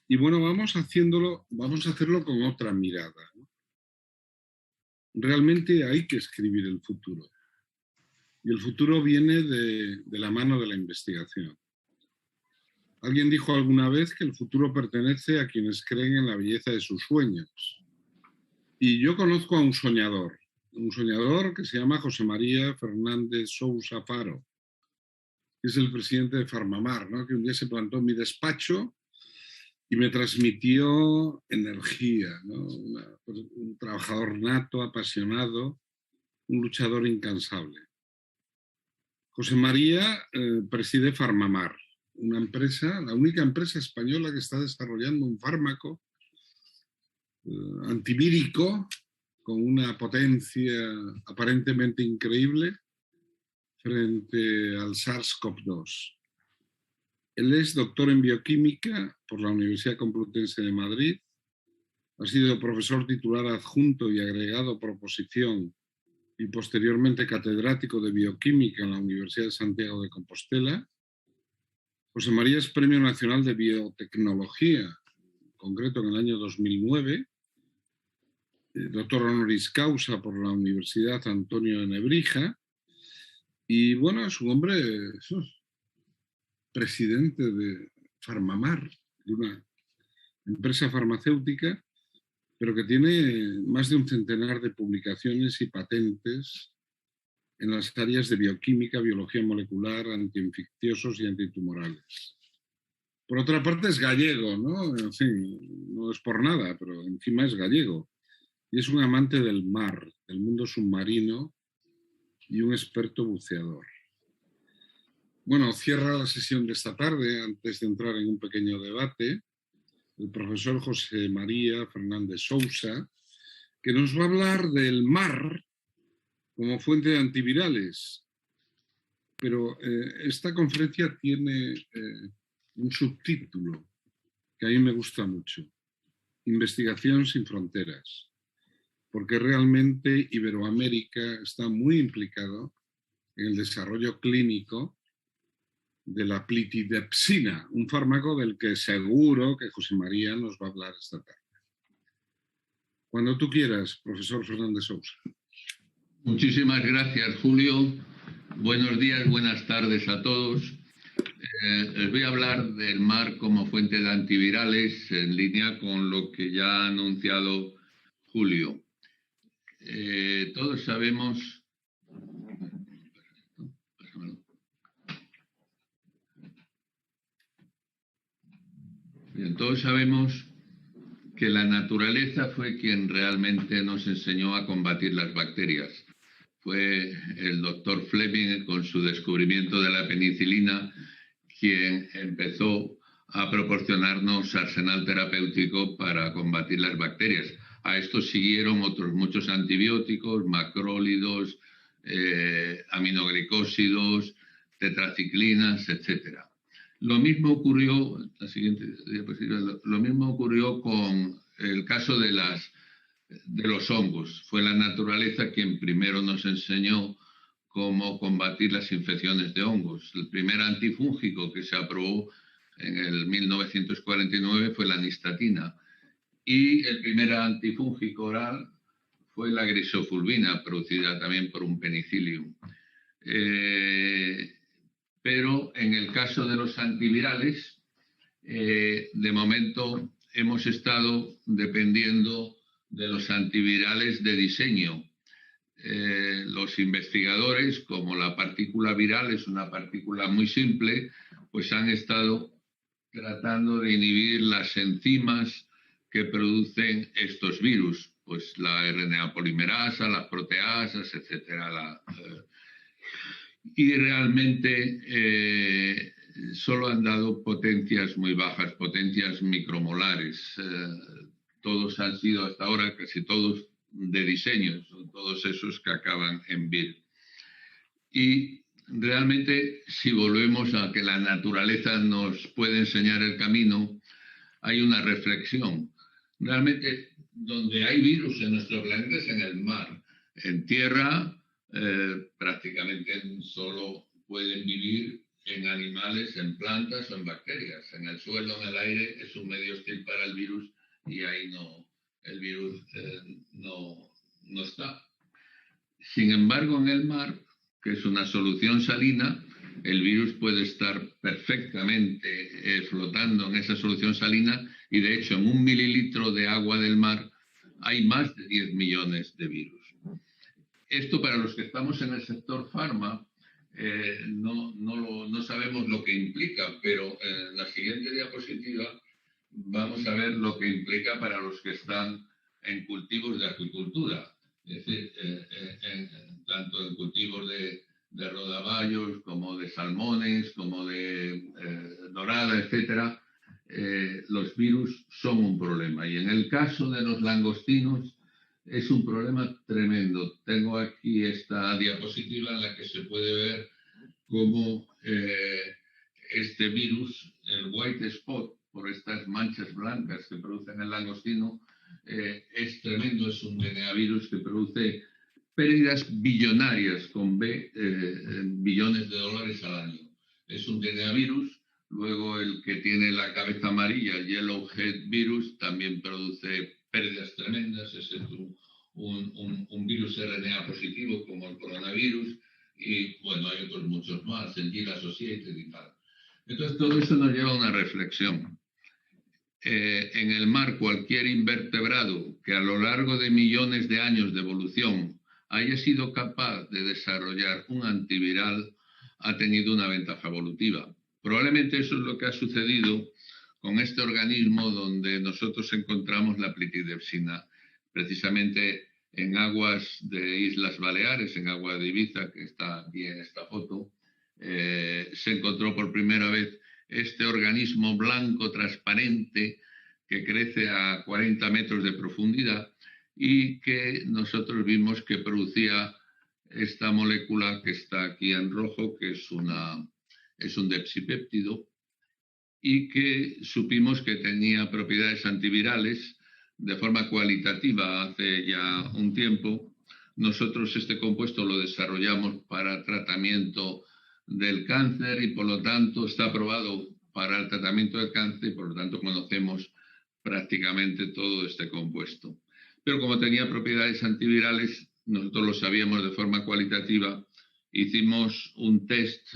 Y bueno, vamos a hacerlo con otra mirada, ¿no? Realmente hay que escribir el futuro. Y el futuro viene de la mano de la investigación. Alguien dijo alguna vez que el futuro pertenece a quienes creen en la belleza de sus sueños. Y yo conozco a un soñador que se llama José María Fernández Sousa Faro, que es el presidente de Farmamar, ¿no? Que un día se plantó en mi despacho y me transmitió energía, ¿no? Un trabajador nato, apasionado, un luchador incansable. José María preside Farmamar, una empresa, la única empresa española que está desarrollando un fármaco antivírico con una potencia aparentemente increíble frente al SARS-CoV-2. Él es doctor en bioquímica por la Universidad Complutense de Madrid, ha sido profesor titular adjunto y agregado por oposición y posteriormente catedrático de bioquímica en la Universidad de Santiago de Compostela. José María es Premio Nacional de Biotecnología, en concreto en el año 2009, doctor honoris causa por la Universidad Antonio de Nebrija, y bueno, es un hombre presidente de Farmamar, de una empresa farmacéutica, pero que tiene más de un centenar de publicaciones y patentes en las áreas de bioquímica, biología molecular, antiinfecciosos y antitumorales. Por otra parte es gallego, ¿no? En fin, no es por nada, pero encima es gallego. Y es un amante del mar, del mundo submarino y un experto buceador. Bueno, cierra la sesión de esta tarde, antes de entrar en un pequeño debate, el profesor José María Fernández Sousa, que nos va a hablar del mar como fuente de antivirales. Pero esta conferencia tiene un subtítulo que a mí me gusta mucho: Investigación sin fronteras, porque realmente Iberoamérica está muy implicado en el desarrollo clínico de la plitidepsina, un fármaco del que seguro que José María nos va a hablar esta tarde. Cuando tú quieras, profesor Fernández Sousa. Muchísimas gracias, Julio. Buenos días, buenas tardes a todos. Les voy a hablar del mar como fuente de antivirales en línea con lo que ya ha anunciado Julio. Todos sabemos... Bien, todos sabemos que la naturaleza fue quien realmente nos enseñó a combatir las bacterias. Fue el doctor Fleming, con su descubrimiento de la penicilina, quien empezó a proporcionarnos arsenal terapéutico para combatir las bacterias. A esto siguieron otros muchos antibióticos, macrólidos, aminoglicósidos, tetraciclinas, etc. Lo mismo ocurrió, la siguiente diapositiva, lo mismo ocurrió con el caso de los hongos. Fue la naturaleza quien primero nos enseñó cómo combatir las infecciones de hongos. El primer antifúngico que se aprobó en el 1949 fue la nistatina, y el primer antifúngico oral fue la grisofulvina, producida también por un penicillium. Pero en el caso de los antivirales, de momento hemos estado dependiendo de los antivirales de diseño. Los investigadores, como la partícula viral es una partícula muy simple, pues han estado tratando de inhibir las enzimas que producen estos virus, pues la RNA polimerasa, las proteasas, etcétera. Y realmente solo han dado potencias muy bajas, potencias micromolares. Todos han sido hasta ahora, casi todos, de diseño, son todos esos que acaban en vir. Y realmente, si volvemos a que la naturaleza nos puede enseñar el camino, hay una reflexión. Realmente, donde hay virus en nuestro planeta es en el mar. En tierra, prácticamente solo pueden vivir en animales, en plantas o en bacterias. En el suelo, en el aire, es un medio hostil para el virus y ahí no, el virus no está. Sin embargo, en el mar, que es una solución salina, el virus puede estar perfectamente flotando en esa solución salina y, de hecho, en 1 mililitro de agua del mar hay más de 10 millones de virus. Esto, para los que estamos en el sector farma, no sabemos lo que implica, pero en la siguiente diapositiva vamos a ver lo que implica para los que están en cultivos de acuicultura. Es decir, tanto en cultivos de rodaballos, como de salmones, como de dorada, etc., los virus son un problema. Y en el caso de los langostinos es un problema tremendo. Tengo aquí esta diapositiva en la que se puede ver cómo este virus, el white spot, por estas manchas blancas que producen el langostino, es tremendo. Es un DNA virus que produce pérdidas billonarias, con B, billones de dólares al año. Es un DNA virus. Luego el que tiene la cabeza amarilla, el yellow head virus, también produce pérdidas tremendas. Es un virus RNA positivo como el coronavirus. Y bueno, hay otros muchos más, el Gill Associated y tal. Entonces todo eso nos lleva a una reflexión. En el mar, cualquier invertebrado que a lo largo de millones de años de evolución haya sido capaz de desarrollar un antiviral ha tenido una ventaja evolutiva. Probablemente eso es lo que ha sucedido con este organismo donde nosotros encontramos la plitidepsina, precisamente en aguas de Islas Baleares, en agua de Ibiza, que está aquí en esta foto. Se encontró por primera vez este organismo blanco transparente que crece a 40 metros de profundidad y que nosotros vimos que producía esta molécula que está aquí en rojo, que es un depsipéptido, y que supimos que tenía propiedades antivirales de forma cualitativa hace ya un tiempo. Nosotros este compuesto lo desarrollamos para tratamiento del cáncer y por lo tanto está aprobado para el tratamiento del cáncer y por lo tanto conocemos prácticamente todo este compuesto. Pero como tenía propiedades antivirales, nosotros lo sabíamos de forma cualitativa. Hicimos un test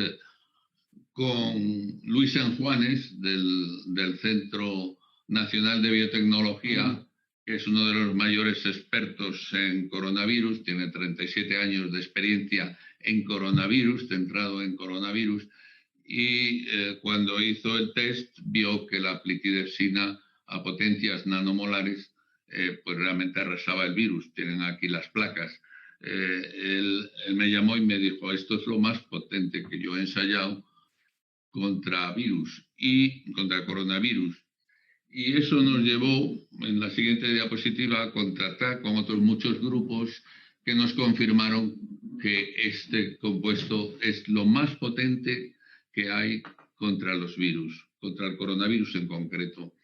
con Luis Sanjuanes del Centro Nacional de Biotecnología, que es uno de los mayores expertos en coronavirus, tiene 37 años de experiencia en coronavirus, centrado en coronavirus, y cuando hizo el test vio que la plitidepsina a potencias nanomolares pues realmente arrasaba el virus. Tienen aquí las placas. Él me llamó y me dijo, esto es lo más potente que yo he ensayado contra virus y contra coronavirus. Y eso nos llevó, en la siguiente diapositiva, a contactar con otros muchos grupos que nos confirmaron que este compuesto es lo más potente que hay contra los virus, contra el coronavirus en concreto.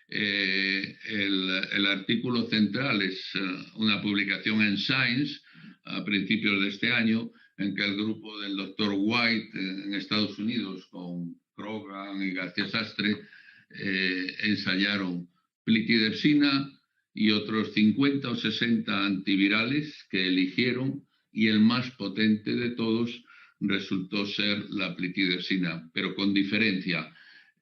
El artículo central es una publicación en Science a principios de este año, en que el grupo del doctor White en Estados Unidos con Krogan y García Sastre ensayaron plitidepsina y otros 50 o 60 antivirales que eligieron, y el más potente de todos resultó ser la plitidepsina, pero con diferencia.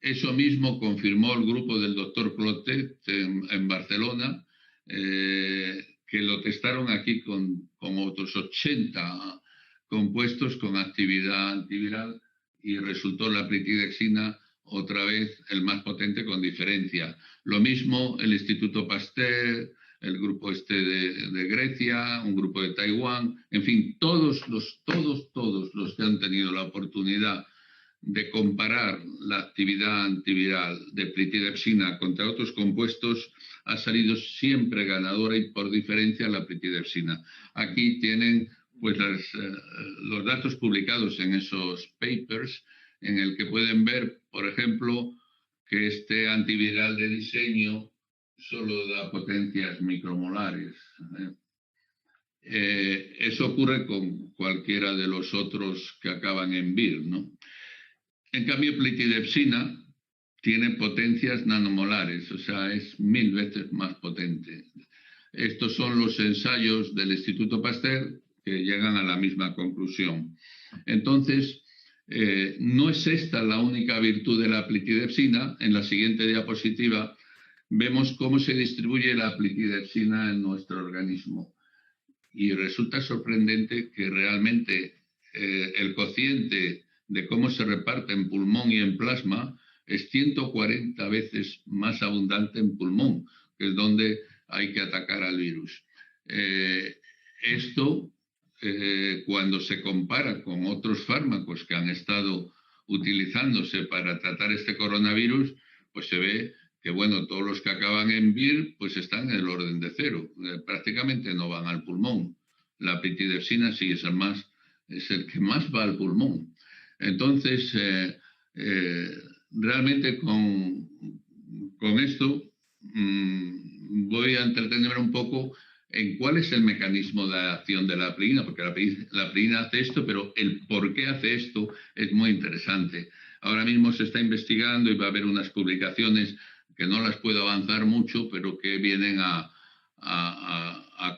Eso mismo confirmó el grupo del doctor Clotet en Barcelona, que lo testaron aquí con otros 80 compuestos con actividad antiviral y resultó la plitidepsina otra vez el más potente con diferencia. Lo mismo el Instituto Pasteur, el grupo de Grecia, un grupo de Taiwán, en fin, todos los que han tenido la oportunidad de comparar la actividad antiviral de plitidepsina contra otros compuestos ha salido siempre ganadora y por diferencia la plitidepsina. Aquí tienen pues los datos publicados en esos papers, en el que pueden ver, por ejemplo, que este antiviral de diseño solo da potencias micromolares. Eso ocurre con cualquiera de los otros que acaban en vir, ¿no? En cambio, plitidepsina tiene potencias nanomolares, o sea, es 1000 veces más potente. Estos son los ensayos del Instituto Pasteur que llegan a la misma conclusión. Entonces, no es esta la única virtud de la plitidepsina. En la siguiente diapositiva vemos cómo se distribuye la plitidepsina en nuestro organismo. Y resulta sorprendente que realmente el cociente de cómo se reparte en pulmón y en plasma es 140 veces más abundante en pulmón, que es donde hay que atacar al virus. Esto, cuando se compara con otros fármacos que han estado utilizándose para tratar este coronavirus, pues se ve que, bueno, todos los que acaban en vir, pues están en el orden de cero. Prácticamente no van al pulmón. La plitidepsina sí es el que más va al pulmón. Entonces, realmente con esto voy a entretenerme un poco en cuál es el mecanismo de acción de la plina, porque la plina hace esto, pero el por qué hace esto es muy interesante. Ahora mismo se está investigando y va a haber unas publicaciones que no las puedo avanzar mucho, pero que vienen a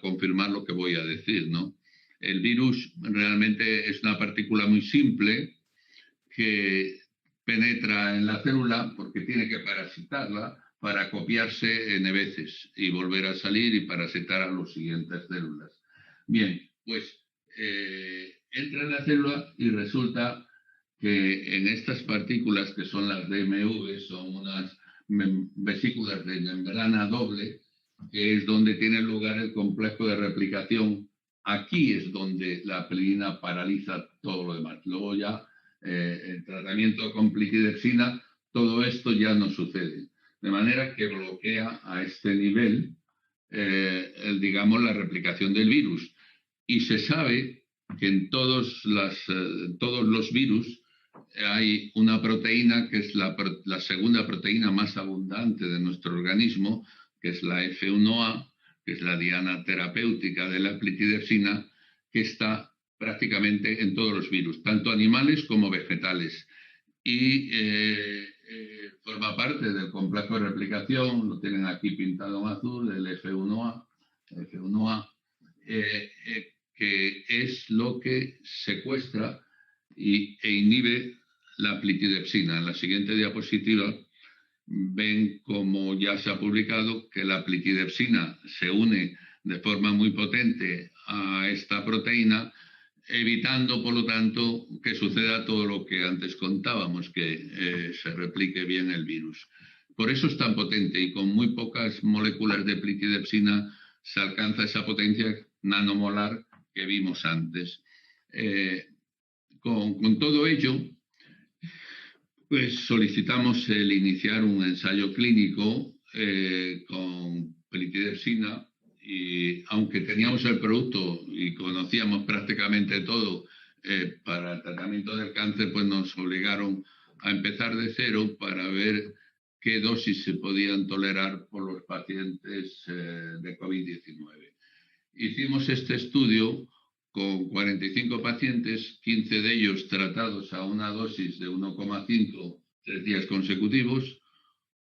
confirmar lo que voy a decir, ¿no? El virus realmente es una partícula muy simple que penetra en la célula porque tiene que parasitarla para copiarse N veces y volver a salir y parasitar a las siguientes células. Bien, pues entra en la célula y resulta que en estas partículas, que son las DMV, son unas vesículas de membrana doble, que es donde tiene lugar el complejo de replicación. Aquí es donde la plina paraliza todo lo demás. Luego ya el tratamiento con plitidepsina, todo esto ya no sucede. De manera que bloquea a este nivel, digamos, la replicación del virus. Y se sabe que en todos los virus hay una proteína que es la segunda proteína más abundante de nuestro organismo, que es la F1A, que es la diana terapéutica de la plitidepsina, que está prácticamente en todos los virus, tanto animales como vegetales. Y forma parte del complejo de replicación, lo tienen aquí pintado en azul, el F1A, que es lo que secuestra e inhibe la plitidepsina. En la siguiente diapositiva ven cómo ya se ha publicado que la plitidepsina se une de forma muy potente a esta proteína, evitando, por lo tanto, que suceda todo lo que antes contábamos, que se replique bien el virus. Por eso es tan potente y con muy pocas moléculas de plitidepsina se alcanza esa potencia nanomolar que vimos antes. Con todo ello, pues solicitamos el iniciar un ensayo clínico con plitidepsina, y aunque teníamos el producto y conocíamos prácticamente todo para el tratamiento del cáncer, pues nos obligaron a empezar de cero para ver qué dosis se podían tolerar por los pacientes de COVID-19. Hicimos este estudio con 45 pacientes, 15 de ellos tratados a una dosis de 1,5 3 días consecutivos,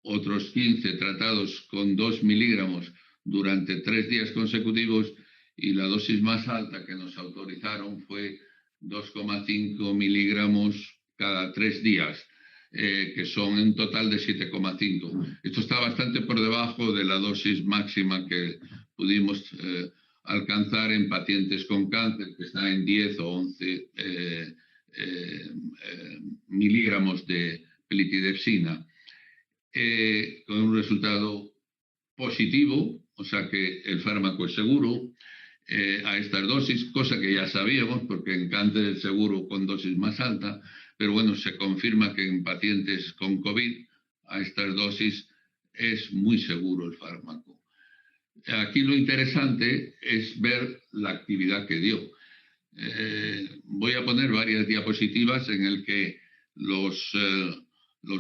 otros 15 tratados con 2 miligramos durante 3 días consecutivos, y la dosis más alta que nos autorizaron fue 2,5 miligramos cada 3 días, que son en total de 7,5. Esto está bastante por debajo de la dosis máxima que pudimos alcanzar en pacientes con cáncer, que está en 10 o 11 miligramos de plitidepsina, con un resultado positivo, o sea que el fármaco es seguro a estas dosis, cosa que ya sabíamos, porque en cáncer es seguro con dosis más alta, pero bueno, se confirma que en pacientes con COVID a estas dosis es muy seguro el fármaco. Aquí lo interesante es ver la actividad que dio. Voy a poner varias diapositivas en el que los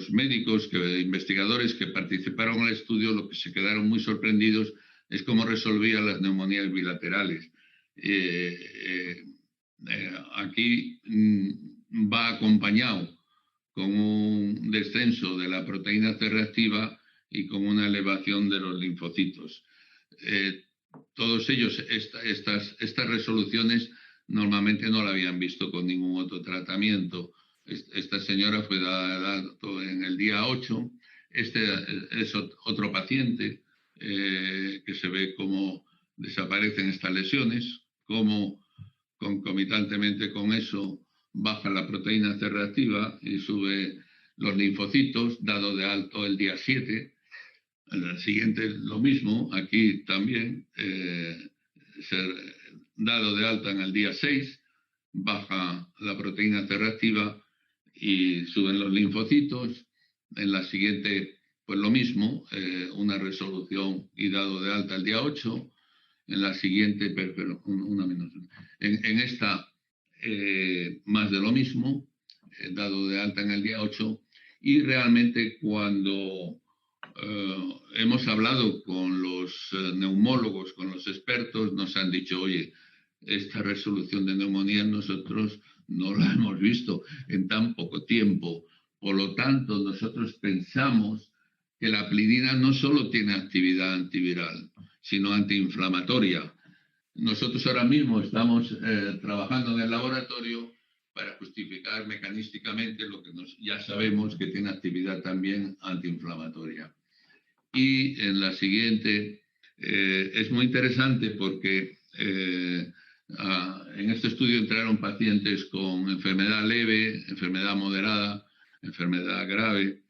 médicos, investigadores que participaron en el estudio, lo que se quedaron muy sorprendidos es cómo resolvía las neumonías bilaterales. Aquí va acompañado con un descenso de la proteína C reactiva y con una elevación de los linfocitos. Todos ellos, estas resoluciones normalmente no la habían visto con ningún otro tratamiento. Esta señora fue dada en el día 8. Este es otro paciente que se ve cómo desaparecen estas lesiones, cómo concomitantemente con eso baja la proteína C reactiva y sube los linfocitos, dado de alto el día 7. El siguiente lo mismo, aquí también, dado de alta en el día 6, baja la proteína C reactiva y suben los linfocitos. En la siguiente, pues lo mismo, una resolución y dado de alta el día 8. En la siguiente, pero una menos. En esta, más de lo mismo, dado de alta en el día 8. Y realmente cuando hemos hablado con los neumólogos, con los expertos, nos han dicho, oye, esta resolución de neumonía nosotros no la hemos visto en tan poco tiempo. Por lo tanto, nosotros pensamos que la plidina no solo tiene actividad antiviral, sino antiinflamatoria. Nosotros ahora mismo estamos trabajando en el laboratorio para justificar mecanísticamente lo que ya sabemos que tiene actividad también antiinflamatoria. Y en la siguiente es muy interesante porque en este estudio entraron pacientes con enfermedad leve, enfermedad moderada, enfermedad grave,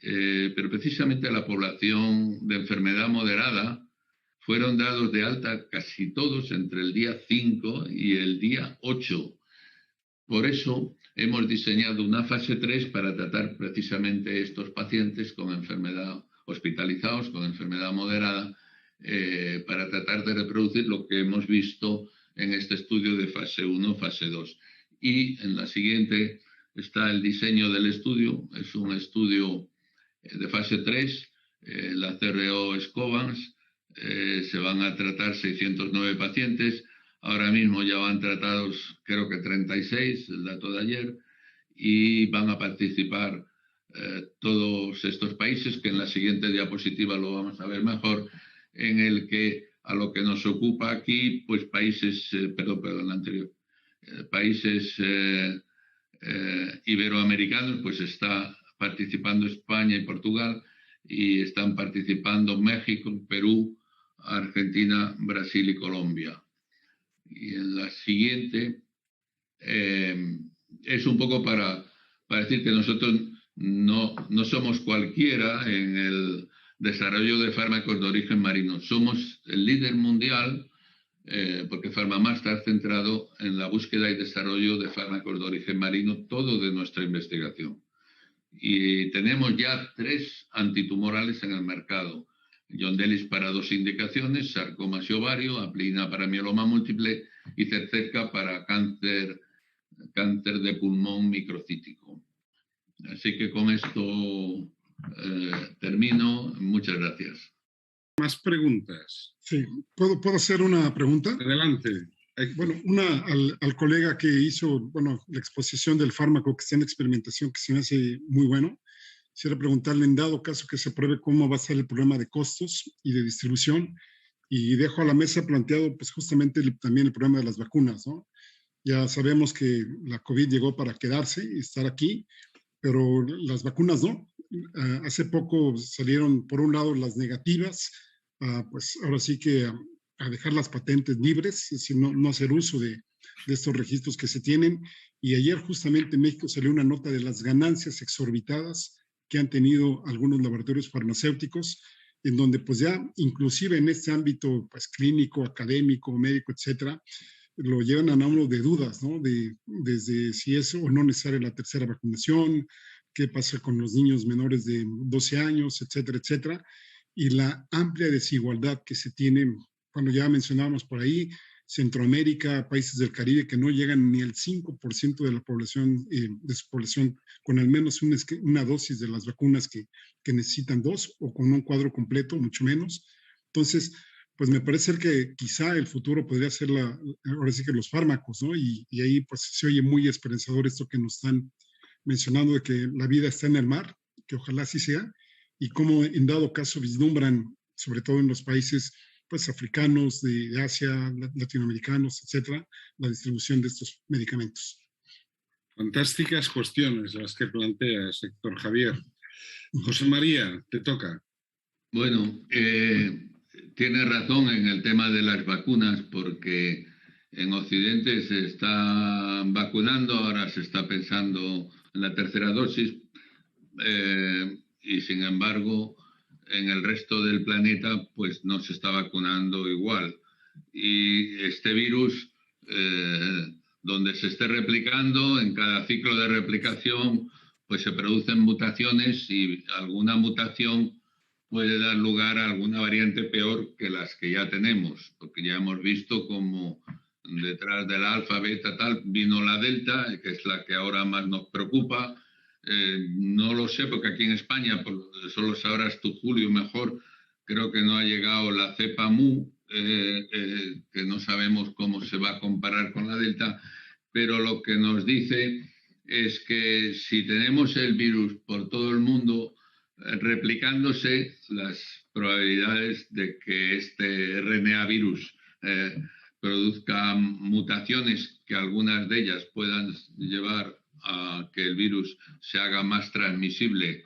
pero precisamente a la población de enfermedad moderada fueron dados de alta casi todos entre el día 5 y el día 8. Por eso hemos diseñado una fase 3 para tratar precisamente estos pacientes con enfermedad hospitalizados, con enfermedad moderada, para tratar de reproducir lo que hemos visto en este estudio de fase 1, fase 2. Y en la siguiente está el diseño del estudio. Es un estudio de fase 3, la CRO Scovans. Se van a tratar 609 pacientes. Ahora mismo ya van tratados, creo que 36, el dato de ayer, y van a participar todos estos países, que en la siguiente diapositiva lo vamos a ver mejor, en el que a lo que nos ocupa aquí, pues países, perdón, anterior, países iberoamericanos, pues está participando España y Portugal, y están participando México, Perú, Argentina, Brasil y Colombia. Y en la siguiente es un poco para decir que nosotros no somos cualquiera en el desarrollo de fármacos de origen marino. Somos el líder mundial porque Farmamar está centrado en la búsqueda y desarrollo de fármacos de origen marino, todo de nuestra investigación. Y tenemos ya 3 antitumorales en el mercado. Yondelis para 2 indicaciones, sarcomas y ovario, Aplidina para mieloma múltiple y Zepzelca para cáncer de pulmón microcítico. Así que con esto termino. Muchas gracias. ¿Más preguntas? Sí, ¿puedo hacer una pregunta? Adelante. Bueno, una al colega que hizo, bueno, la exposición del fármaco que está en experimentación, que se me hace muy bueno. Quisiera preguntarle, en dado caso que se apruebe, cómo va a ser el problema de costos y de distribución, y dejo a la mesa planteado pues justamente también el problema de las vacunas, ¿no? Ya sabemos que la COVID llegó para quedarse y estar aquí, pero las vacunas no. Hace poco salieron, por un lado, las negativas, pues ahora sí que a dejar las patentes libres, es decir, no hacer uso de estos registros que se tienen. Y ayer justamente en México salió una nota de las ganancias exorbitadas que han tenido algunos laboratorios farmacéuticos, en donde pues ya inclusive en este ámbito pues clínico, académico, médico, etcétera, lo llevan a uno de dudas, ¿no? Desde si es o no necesaria la tercera vacunación, qué pasa con los niños menores de 12 años, etcétera, etcétera, y la amplia desigualdad que se tiene, cuando ya mencionábamos por ahí, Centroamérica, países del Caribe que no llegan ni al 5% de la población, de su población, con al menos una dosis de las vacunas que necesitan 2, o con un cuadro completo, mucho menos. Entonces, pues me parece que quizá el futuro podría ser ahora sí que los fármacos, ¿no? Y ahí pues se oye muy esperanzador esto que nos están mencionando de que la vida está en el mar, que ojalá así sea, y cómo en dado caso vislumbran, sobre todo en los países pues, africanos, de Asia, latinoamericanos, etcétera, la distribución de estos medicamentos. Fantásticas cuestiones las que planteas, Héctor Javier. José María, te toca. Bueno, tiene razón en el tema de las vacunas, porque en Occidente se está vacunando, ahora se está pensando en la tercera dosis, y sin embargo en el resto del planeta pues no se está vacunando igual. Y este virus, donde se esté replicando, en cada ciclo de replicación pues se producen mutaciones y alguna mutación puede dar lugar a alguna variante peor que las que ya tenemos, porque ya hemos visto como detrás del alfa, beta, tal, vino la delta, que es la que ahora más nos preocupa. No lo sé, porque aquí en España, solo sabrás tú, Julio, mejor, creo que no ha llegado la cepa mu, que no sabemos cómo se va a comparar con la delta, pero lo que nos dice es que si tenemos el virus por todo el mundo replicándose, las probabilidades de que este RNA virus produzca mutaciones, que algunas de ellas puedan llevar a que el virus se haga más transmisible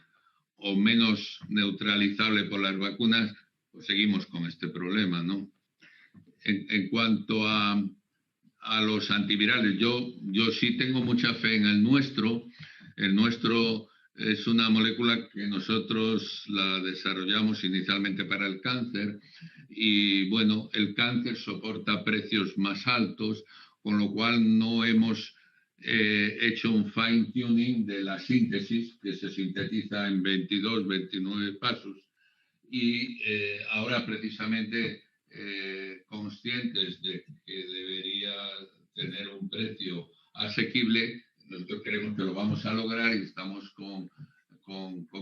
o menos neutralizable por las vacunas, pues seguimos con este problema, ¿no? En cuanto a los antivirales, yo sí tengo mucha fe en el nuestro. El nuestro es una molécula que nosotros la desarrollamos inicialmente para el cáncer y, bueno, el cáncer soporta precios más altos, con lo cual no hemos hecho un fine tuning de la síntesis, que se sintetiza en 22, 29 pasos. Y ahora precisamente conscientes de que debería tener un precio asequible, nosotros creemos que lo vamos a lograr y estamos con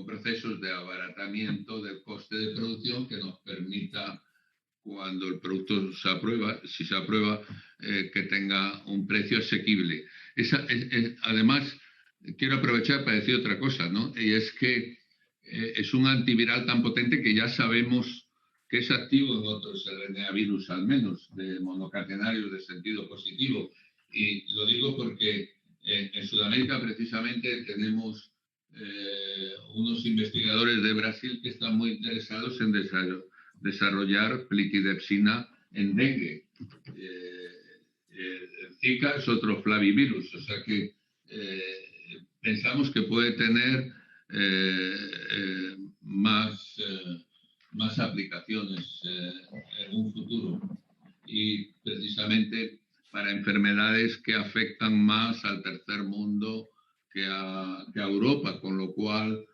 procesos de abaratamiento del coste de producción que nos permita, cuando el producto se aprueba, si se aprueba, que tenga un precio asequible. Además, quiero aprovechar para decir otra cosa, ¿no? Y es que es un antiviral tan potente que ya sabemos que es activo en otros RNA virus, al menos, de monocatenarios de sentido positivo. Y lo digo porque en Sudamérica precisamente tenemos unos investigadores de Brasil que están muy interesados en desarrollar plitidepsina en dengue. Zika es otro flavivirus, o sea que pensamos que puede tener más aplicaciones en un futuro, y precisamente para enfermedades que afectan más al tercer mundo que a Europa, con lo cual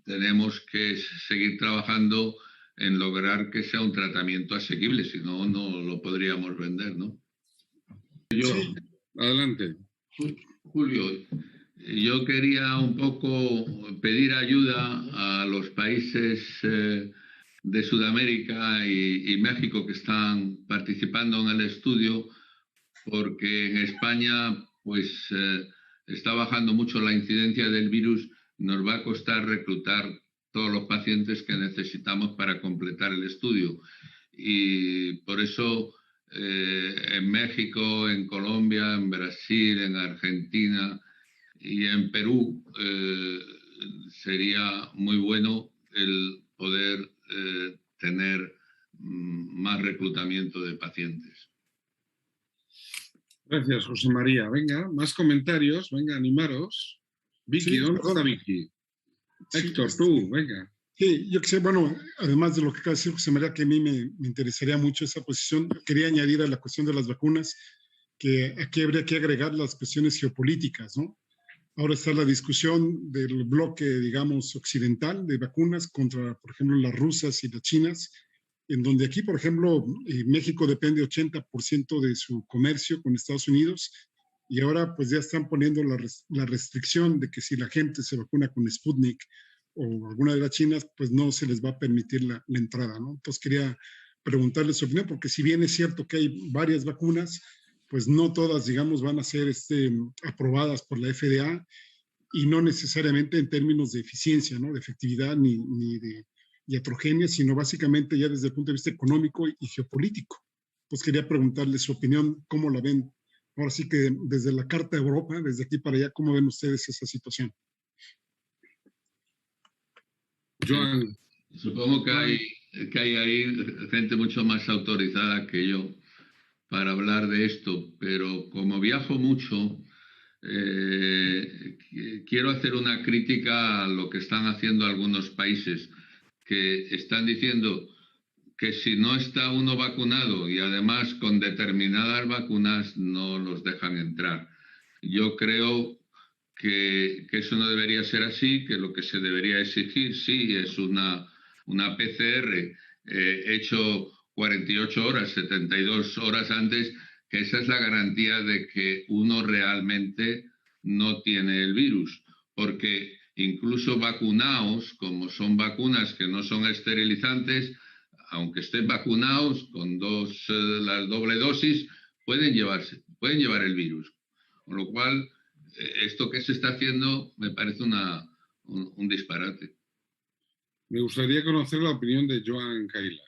tenemos que seguir trabajando en lograr que sea un tratamiento asequible, si no, no lo podríamos vender, ¿no? Sí. Adelante. Julio, yo quería un poco pedir ayuda a los países de Sudamérica y México que están participando en el estudio, porque en España pues está bajando mucho la incidencia del virus. Nos va a costar reclutar todos los pacientes que necesitamos para completar el estudio. Y por eso en México, en Colombia, en Brasil, en Argentina y en Perú sería muy bueno el poder tener más reclutamiento de pacientes. Gracias, José María. Venga, más comentarios. Venga, animaros. Vicky, Sí, ¿dónde está Vicky? Sí, Héctor, tú, venga. Sí, yo que sé, bueno, además de lo que acaba de decir José María, que a mí me interesaría mucho esa posición, quería añadir a la cuestión de las vacunas que aquí habría que agregar las cuestiones geopolíticas, ¿no? Ahora está la discusión del bloque, digamos, occidental de vacunas contra, por ejemplo, las rusas y las chinas, en donde aquí, por ejemplo, México depende 80% de su comercio con Estados Unidos, y ahora pues ya están poniendo la restricción de que si la gente se vacuna con Sputnik o alguna de las chinas, pues no se les va a permitir la entrada, ¿no? Entonces quería preguntarles su opinión, porque si bien es cierto que hay varias vacunas, pues no todas, digamos, van a ser aprobadas por la FDA, y no necesariamente en términos de eficiencia, ¿no? De efectividad ni de iatrogenia, sino básicamente ya desde el punto de vista económico y geopolítico. Pues quería preguntarle su opinión, ¿cómo la ven? Ahora sí que desde la Carta de Europa, desde aquí para allá, ¿cómo ven ustedes esa situación? Joan. Supongo que hay ahí gente mucho más autorizada que yo para hablar de esto, pero como viajo mucho, quiero hacer una crítica a lo que están haciendo algunos países, que están diciendo que si no está uno vacunado y además con determinadas vacunas no los dejan entrar. Yo creo que eso no debería ser así, que lo que se debería exigir, sí, es una PCR hecho 48 horas, 72 horas antes, que esa es la garantía de que uno realmente no tiene el virus, porque incluso vacunados, como son vacunas que no son esterilizantes, aunque estén vacunados con la doble dosis, pueden llevar el virus. Con lo cual, esto que se está haciendo me parece un disparate. Me gustaría conocer la opinión de Joan Kaila.